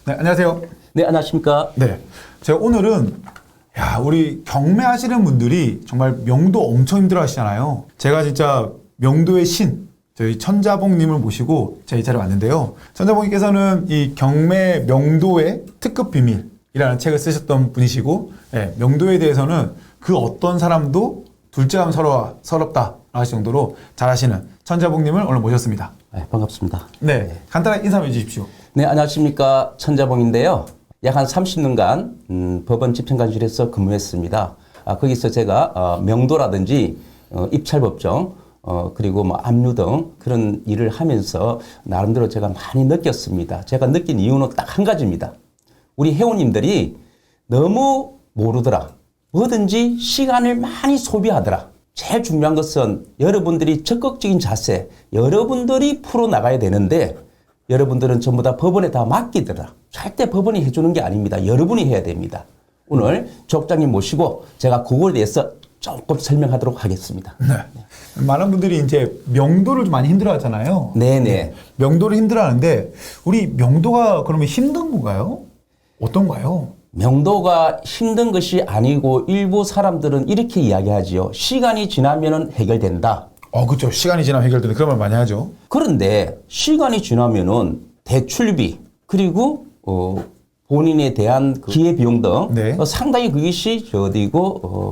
네, 안녕하세요. 네, 안녕하십니까. 네, 제가 오늘은 우리 경매하시는 분들이 정말 명도 엄청 힘들어 하시잖아요. 제가 진짜 명도의 신, 저희 천자봉님을 모시고 제가 이 자리에 왔는데요. 천자봉님께서는 이 경매 명도의 특급 비밀이라는 책을 쓰셨던 분이시고, 명도에 대해서는 그 어떤 사람도 둘째가면 서럽다 하실 정도로 잘하시는 천자봉님을 오늘 모셨습니다. 네, 반갑습니다. 네, 간단하게 인사해 주십시오. 네, 안녕하십니까. 천자봉인데요. 약 한 30년간 법원 집행관실에서 근무했습니다. 거기서 제가 명도라든지 입찰법정 그리고 뭐 압류 등 그런 일을 하면서 나름대로 제가 많이 느꼈습니다. 제가 느낀 이유는 딱 한 가지입니다. 우리 회원님들이 너무 모르더라. 뭐든지 시간을 많이 소비하더라. 제일 중요한 것은 여러분들이 적극적인 자세, 여러분들이 풀어나가야 되는데 여러분들은 전부 다 법원에 다 맡기더라. 절대 법원이 해주는 게 아닙니다. 여러분이 해야 됩니다. 오늘 족장님 모시고 제가 그거에 대해서 조금 설명하도록 하겠습니다. 네. 많은 분들이 이제 명도를 좀 많이 힘들어 하잖아요. 네네. 명도를 힘들어 하는데 우리 명도가 그러면 힘든 건가요? 어떤가요? 명도가 힘든 것이 아니고 일부 사람들은 이렇게 이야기하지요. 시간이 지나면은 해결된다. 그렇죠. 시간이 지나면 해결되는 그런 말 많이 하죠. 그런데 시간이 지나면은 대출비 그리고 본인에 대한 그 기회비용 등 네. 상당히 그것이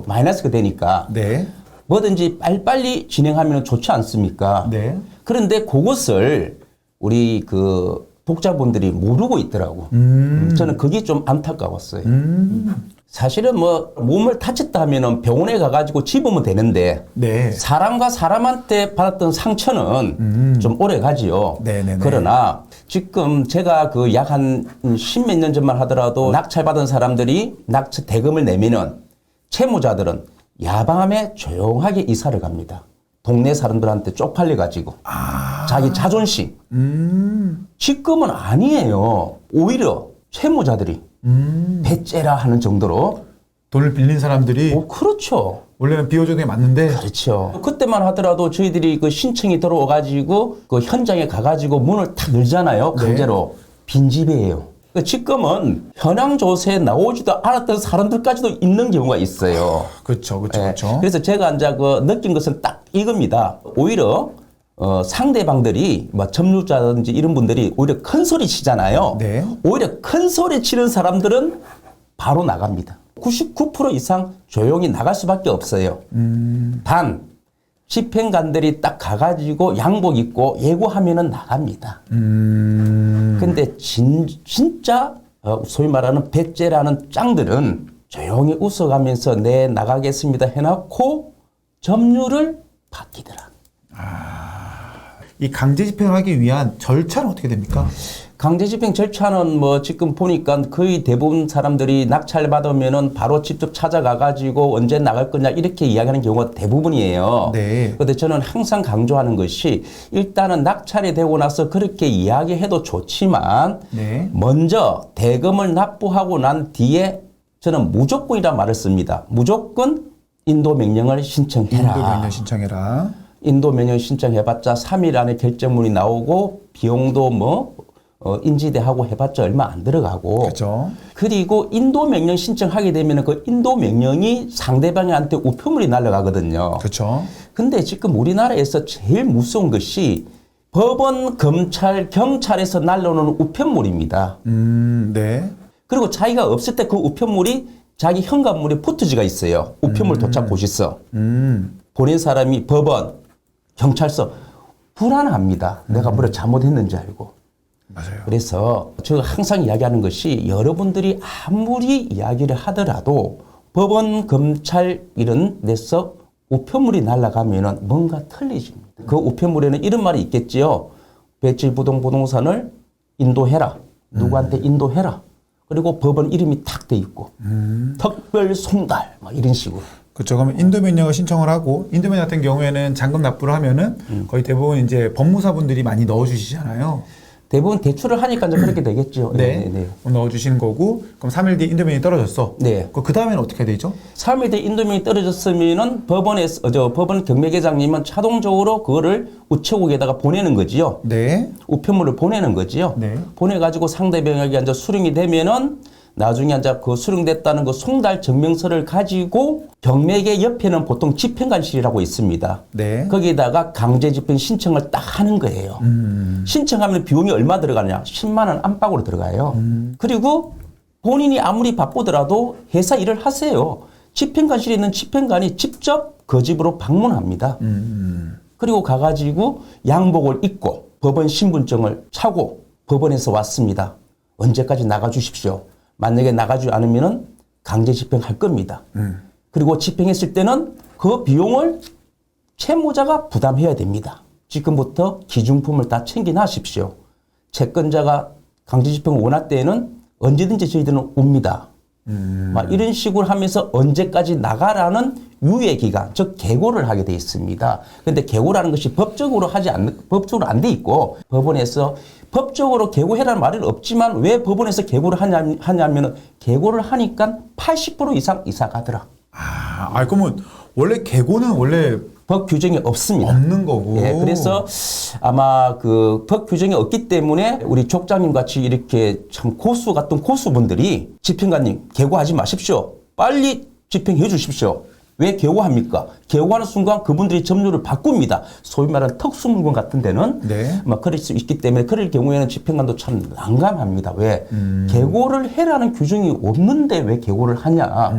마이너스가 되니까 네. 뭐든지 빨리빨리 진행하면 좋지 않습니까? 네. 그런데 그것을 우리 그 독자분들이 모르고 있더라고. 저는 그게 좀 안타까웠어요. 사실은 뭐 몸을 다쳤다 하면은 병원에 가가지고 집으면 되는데 네. 사람과 사람한테 받았던 상처는 좀 오래 가지요. 네네네. 그러나 지금 제가 그 약 한 10몇 년 전만 하더라도 낙찰받은 사람들이 낙찰 대금을 내면은 채무자들은 야밤에 조용하게 이사를 갑니다. 동네 사람들한테 쪽팔려가지고 자기 자존심. 지금은 아니에요. 오히려 채무자들이 배째라 하는 정도로 돈을 빌린 사람들이 그렇죠. 원래는 비호적인 게 맞는데 그렇죠. 그때만 하더라도 저희들이 그 신청이 들어와가지고 그 현장에 가가지고 문을 탁 열잖아요. 강제로. 빈집이에요. 지금은 현황 조사에 나오지도 않았던 사람들까지도 있는 경우가 있어요. 그렇죠. 그렇죠. 그래서 제가 이제 느낀 것은 딱 이겁니다. 오히려 상대방들이 뭐 점유자든지 이런 분들이 오히려 큰 소리 치잖아요. 네. 오히려 큰 소리 치는 사람들은 바로 나갑니다. 99% 이상 조용히 나갈 수밖에 없어요. 단 집행관들이 딱 가가지고 양복 입고 예고하면은 나갑니다. 근데 진짜 소위 말하는 배째라는 짱들은 조용히 웃어가면서 네 나가겠습니다 해놓고 점유를 받기더라. 이 강제 집행을 하기 위한 절차는 어떻게 됩니까? 강제 집행 절차는 뭐 지금 보니까 거의 대부분 사람들이 낙찰 받으면은 바로 직접 찾아가가지고 언제 나갈 거냐 이렇게 이야기하는 경우가 대부분이에요. 네. 그런데 저는 항상 강조하는 것이 일단은 낙찰이 되고 나서 그렇게 이야기해도 좋지만 네. 먼저 대금을 납부하고 난 뒤에 저는 무조건이란 말을 씁니다. 무조건 인도 명령을 신청해라. 인도 명령 신청해라. 인도 명령 신청해봤자 3일 안에 결정문이 나오고 비용도 인지대하고 해봤자 얼마 안 들어가고. 그렇죠. 그리고 인도 명령 신청하게 되면 그 인도 명령이 상대방한테 우편물이 날아가거든요. 그렇죠. 근데 지금 우리나라에서 제일 무서운 것이 법원, 검찰, 경찰에서 날라오는 우편물입니다. 네. 그리고 자기가 없을 때 그 우편물이 자기 현관물에 포트지가 있어요. 우편물 도착 고시서. 보낸 사람이 법원, 경찰서 불안합니다. 내가 뭐를 잘못했는지 알고. 맞아요. 그래서 제가 항상 이야기하는 것이 여러분들이 아무리 이야기를 하더라도 법원, 검찰 이런 데서 우편물이 날아가면은 뭔가 틀리집니다. 그 우편물에는 이런 말이 있겠지요. 배치부동산을 인도해라. 누구한테 인도해라. 그리고 법원 이름이 탁 돼 있고 특별 송달 막 이런 식으로. 그렇죠. 그러면 인도 명령을 신청을 하고 인도 명령 같은 경우에는 잔금 납부를 하면은 거의 대부분 이제 법무사분들이 많이 넣어주시잖아요. 대부분 대출을 하니까 이제 그렇게 되겠죠. 네. 넣어주시는 거고, 그럼 3일 뒤에 인도면이 떨어졌어. 네. 그 다음에는 어떻게 되죠? 3일 뒤에 인도명이 떨어졌으면은 법원 경매계장님은 자동적으로 그거를 우체국에다가 보내는 거지요. 네. 우편물을 보내는 거지요. 네. 보내가지고 상대방에게 이제 수령이 되면은 나중에 이제 그 수령됐다는 그 송달 증명서를 가지고 경매계 옆에는 보통 집행관실이라고 있습니다. 네. 거기에다가 강제 집행 신청을 딱 하는 거예요. 신청하면 비용이 얼마 들어가냐? 10만 원 안팎으로 들어가요. 그리고 본인이 아무리 바쁘더라도 회사 일을 하세요. 집행관실에 있는 집행관이 직접 그 집으로 방문합니다. 그리고 가가지고 양복을 입고 법원 신분증을 차고 법원에서 왔습니다. 언제까지 나가주십시오. 만약에 나가지 않으면 강제 집행할 겁니다. 그리고 집행했을 때는 그 비용을 채무자가 부담해야 됩니다. 지금부터 기준품을 다 챙겨놔십시오. 채권자가 강제 집행을 원할 때에는 언제든지 저희들은 옵니다. 막 이런 식으로 하면서 언제까지 나가라는 유예 기간, 즉 계고를 하게 돼 있습니다. 그런데 계고라는 것이 법적으로 법적으로 안 돼 있고 법원에서 법적으로 계고해라는 말은 없지만 왜 법원에서 계고를 하냐면은 계고를 하니까 80% 이상 이사 가더라. 그러면 원래 계고는 원래 법 규정이 없습니다. 없는 거고. 예, 그래서 아마 그 법 규정이 없기 때문에 우리 족장님 같이 이렇게 참 고수 같은 고수분들이 집행관님 계고하지 마십시오. 빨리 집행해 주십시오. 왜 계고합니까? 계고하는 순간 그분들이 점유를 바꿉니다. 소위 말하는 특수물건 같은 데는 네. 막 그럴 수 있기 때문에 그럴 경우에는 집행관도 참 난감합니다. 왜? 계고를 해라는 규정이 없는데 왜 계고를 하냐?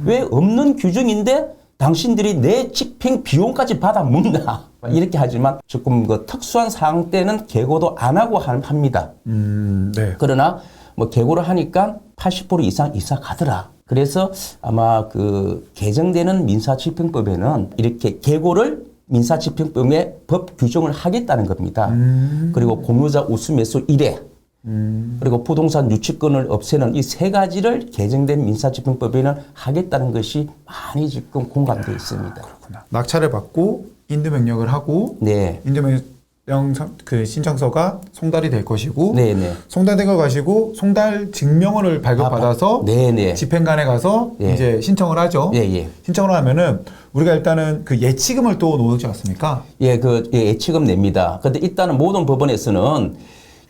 왜 없는 규정인데 당신들이 내 집행 비용까지 받아 묻나? 이렇게 하지만 조금 그 특수한 상황 때는 계고도 안 하고 합니다. 네. 그러나 뭐 계고를 하니까 80% 이상 이사 가더라. 그래서 아마 그 개정되는 민사집행법에는 이렇게 계고를 민사집행법에 법 규정을 하겠다는 겁니다. 그리고 공유자 우수매수 1회 그리고 부동산 유치권을 없애는 이 세 가지를 개정된 민사집행법에는 하겠다는 것이 많이 지금 공감되어 있습니다. 그렇구나. 낙찰을 받고 인도명령을 하고 네. 인도명령 그 신청서가 송달이 될 것이고 네네. 송달된 걸 가지고 송달 증명을 발급받아서 네네. 집행관에 가서 예. 이제 신청을 하죠. 예. 신청을 하면은 우리가 일단은 그 예치금을 또 놓지 않습니까? 예치금 냅니다. 근데 일단은 모든 법원에서는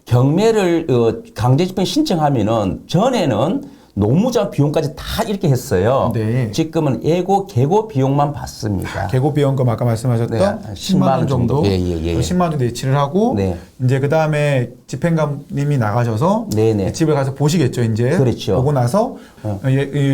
경매를 강제 집행 신청하면은 전에는 노무자 비용까지 다 이렇게 했어요. 네. 지금은 계고 비용만 받습니다. 계고 비용금 아까 말씀하셨던 네, 10만 원 정도. 예. 10만 원 정도 예치를 하고 네. 이제 그 다음에 집행관님이 나가셔서 네네. 집을 가서 보시겠죠. 이제 그렇죠. 보고 나서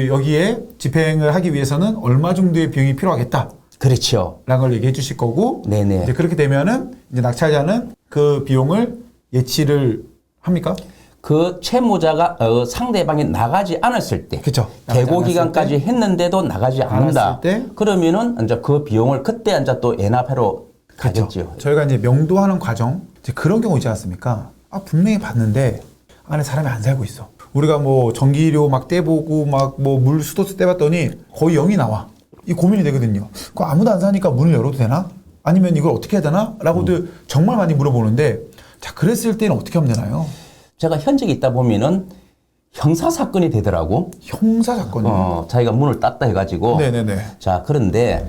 여기에 집행을 하기 위해서는 얼마 정도의 비용이 필요하겠다. 그렇죠. 라는 걸 얘기해 주실 거고 네네. 이제 그렇게 되면은 이제 낙찰자는 그 비용을 예치를 합니까? 그 채무자가 상대방이 나가지 않았을 때, 그쵸. 계고 기간까지 했는데도 나가지 않는다. 때? 그러면은 이제 그 비용을 그때 이제 또 엔합하러 가겠죠. 저희가 이제 명도하는 과정 이제 그런 경우 있지 않습니까? 분명히 봤는데 안에 사람이 안 살고 있어. 우리가 뭐 전기료 막 떼보고 막 뭐 물 수도수 떼봤더니 거의 0이 나와. 이 고민이 되거든요. 그 아무도 안 사니까 문을 열어도 되나? 아니면 이걸 어떻게 해야 되나? 라고도 정말 많이 물어보는데 자 그랬을 때는 어떻게 하면 되나요? 제가 현직에 있다 보면은 형사 사건이 되더라고. 형사 사건이요? 자기가 문을 땄다 해가지고. 네네네. 자, 그런데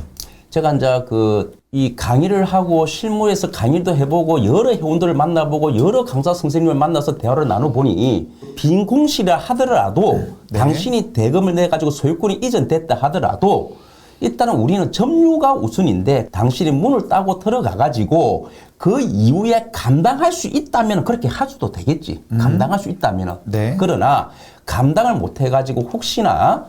제가 이제 이 강의를 하고 실무에서 강의도 해보고 여러 회원들을 만나보고 여러 강사 선생님을 만나서 대화를 나눠보니 빈 공실이라 하더라도 네. 당신이 대금을 내가지고 소유권이 이전됐다 하더라도 일단은 우리는 점유가 우선인데 당신이 문을 따고 들어가가지고 그 이후에 감당할 수 있다면 그렇게 하셔도 되겠지. 감당할 수 있다면. 네. 그러나 감당을 못 해가지고 혹시나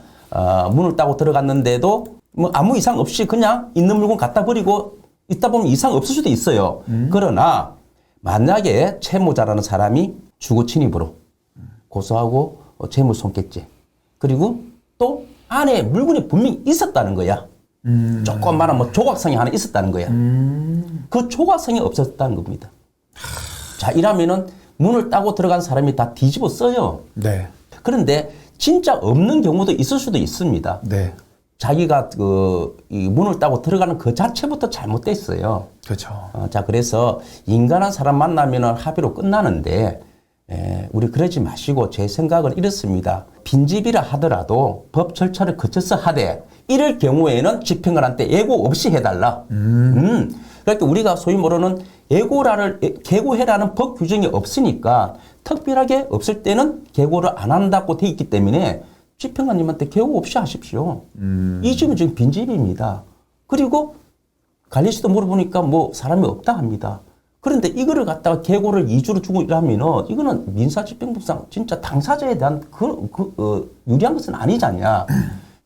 문을 따고 들어갔는데도 뭐 아무 이상 없이 그냥 있는 물건 갖다 버리고 있다 보면 이상 없을 수도 있어요. 그러나 만약에 채무자라는 사람이 주거 침입으로 고소하고 재물손괴죄 그리고 또 안에 물건이 분명히 있었다는 거야. 조그마한 뭐 조각상이 하나 있었다는 거야. 그 조각상이 없었다는 겁니다. 자, 이러면은 문을 따고 들어간 사람이 다 뒤집어 써요. 네. 그런데 진짜 없는 경우도 있을 수도 있습니다. 네. 자기가 이 문을 따고 들어가는 그 자체부터 잘못돼 있어요. 그렇죠. 자, 그래서 인간한 사람 만나면은 합의로 끝나는데, 우리 그러지 마시고 제 생각은 이렇습니다. 빈집이라 하더라도 법 절차를 거쳐서 하되, 이럴 경우에는 집행관한테 예고 없이 해달라. 그러니까 우리가 소위 말하는 계고해라는 법 규정이 없으니까 특별하게 없을 때는 계고를 안 한다고 돼 있기 때문에 집행관님한테 계고 없이 하십시오. 이 집은 지금 빈집입니다. 그리고 관리실도 물어보니까 뭐 사람이 없다 합니다. 그런데 이거를 갖다가 계고를 2주로 주고 이러면은 이거는 민사집행법상 진짜 당사자에 대한 유리한 것은 아니잖냐.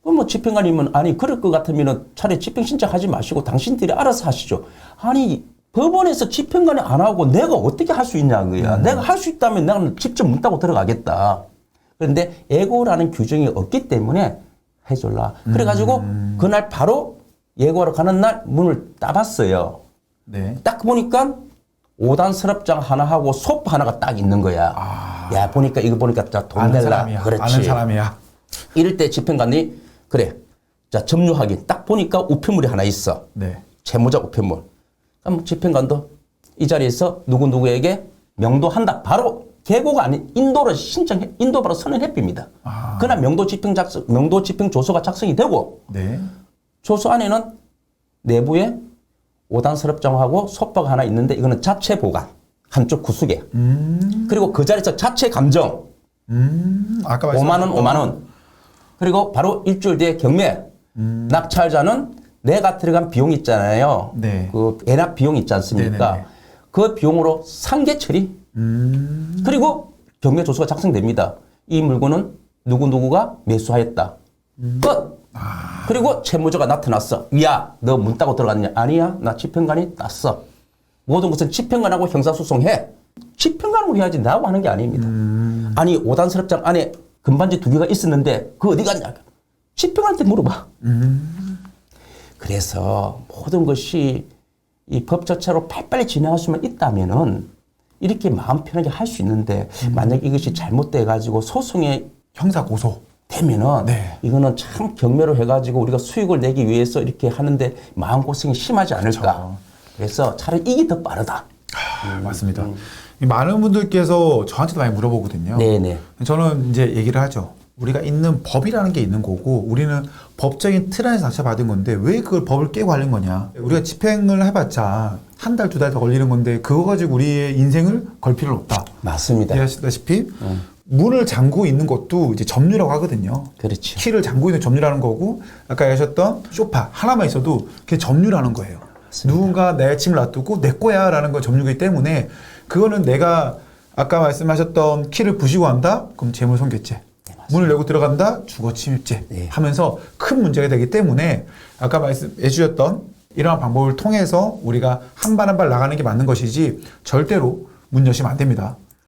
그럼 뭐 집행관님은 아니 그럴 것 같으면은 차라리 집행 신청하지 마시고 당신들이 알아서 하시죠. 아니 법원에서 집행관이 안 하고 내가 어떻게 할 수 있냐는 거야. 내가 할 수 있다면 내가 직접 문 따고 들어가겠다. 그런데 예고라는 규정이 없기 때문에 해줄라. 그래가지고 그날 바로 예고하러 가는 날 문을 따봤어요. 네. 딱 보니까 5단 서랍장 하나 하고 소파 하나가 딱 있는 거야. 야 보니까 이거 보니까 자 돈 아는 낼라. 사람이야. 그렇지. 아는 사람이야. 이럴 때 집행관이 그래. 자 점유 확인. 딱 보니까 우편물이 하나 있어. 네. 채무자 우편물. 그럼 집행관도 이 자리에서 누구누구에게 명도한다. 바로 계고가 아닌 인도로 인도 바로 선언해줍니다. 그날 명도 집행 조서가 작성이 되고 네. 조서 안에는 내부에 5단 서랍장하고 소파가 하나 있는데 이거는 자체 보관. 한쪽 구석에. 그리고 그 자리에서 자체 감정. 아까 5만 원, 5만 원. 그리고 바로 일주일 뒤에 경매. 낙찰자는 내가 들어간 비용 있잖아요. 네. 그 애납 비용 있지 않습니까? 네네네. 그 비용으로 상계 처리. 그리고 경매 조서가 작성됩니다. 이 물건은 누구누구가 매수하였다. 끝. 그리고 채무자가 나타났어. 야, 너 문 따고 들어갔냐? 아니야. 나 집행관이 땄어. 모든 것은 집행관하고 형사소송해. 집행관으로 해야지 나하고 하는 게 아닙니다. 아니 5단 서랍장 안에 금반지 2개가 있었는데 그 어디 갔냐? 집행관한테 물어봐. 그래서 모든 것이 이 법 절차로 빨리빨리 진행할 수만 있다면은 이렇게 마음 편하게 할 수 있는데 만약 이것이 잘못돼 가지고 소송에 형사 고소. 되면은 네. 이거는 참 경매로 해가지고 우리가 수익을 내기 위해서 이렇게 하는데 마음고생이 심하지 않을까. 그렇죠. 그래서 차라리 이게 더 빠르다. 맞습니다. 많은 분들께서 저한테도 많이 물어보거든요. 네네. 저는 이제 얘기를 하죠. 우리가 있는 법이라는 게 있는 거고 우리는 법적인 틀 안에서 낙찰받은 건데 왜 그걸 법을 깨고 하는 거냐. 우리가 집행을 해봤자 한 달, 2달 더 걸리는 건데 그거 가지고 우리의 인생을 걸 필요는 없다. 맞습니다. 이해하시다시피 문을 잠그고 있는 것도 이제 점유라고 하거든요. 그렇죠. 키를 잠그고 있는 점유라는 거고 아까 얘기하셨던 소파 하나만 있어도 그게 점유라는 거예요. 맞습니다. 누군가 내 짐을 놔두고 내 거야 라는 건 점유이기 때문에 그거는 내가 아까 말씀하셨던 키를 부시고 한다? 그럼 재물 손괴죄. 문을 열고 들어간다? 주거 침입죄 네. 하면서 큰 문제가 되기 때문에 아까 말씀해 주셨던 이러한 방법을 통해서 우리가 한 발 한 발 나가는 게 맞는 것이지 절대로 문 여시면 안 됩니다.